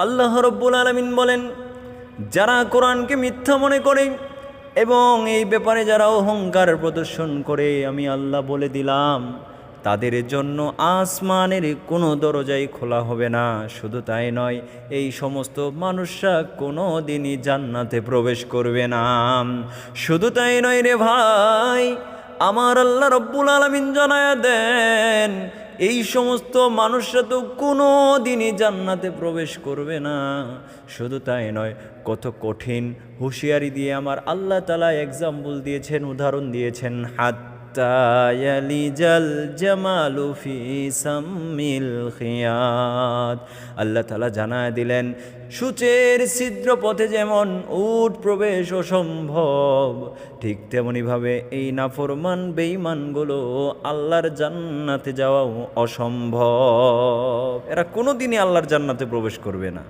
আল্লাহ রাব্বুল আলামিন বলেন, যারা কোরআনকে মিথ্যা মনে করে এবং এই ব্যাপারে যারা অহংকার প্রদর্শন করে, আমি আল্লাহ বলে দিলাম তাদের জন্য আসমানের কোনো দরজাই খোলা হবে না। শুধু তাই নয়, এই সমস্ত মানুষরা কোনো দিনই জান্নাতে প্রবেশ করবে না। শুধু তাই নয় রে ভাই, আমার আল্লাহ রব্বুল আলামিন জানায়া দেন, এই সমস্ত মানুষরা তো কোনো দিনই জান্নাতে প্রবেশ করবে না। শুধু তাই নয়, কত কঠিন হুঁশিয়ারি দিয়ে আমার আল্লাহ তাআলা এক্সাম্পল দিয়েছেন, উদাহরণ দিয়েছেন। হাত্তা ইয়ালিজাল জামালু ফি সাম্মিল খিয়াত, আল্লাহ তাআলা জানায় দিলেন, সূচের ছিদ্র পথে যেমন উট প্রবেশ অসম্ভব, ঠিক তেমনিভাবে এই নাফরমান বেঈমানগুলো আল্লাহর জান্নাতে যাওয়াও অসম্ভব। এরা কোনো দিনই আল্লাহর জান্নাতে প্রবেশ করবে না।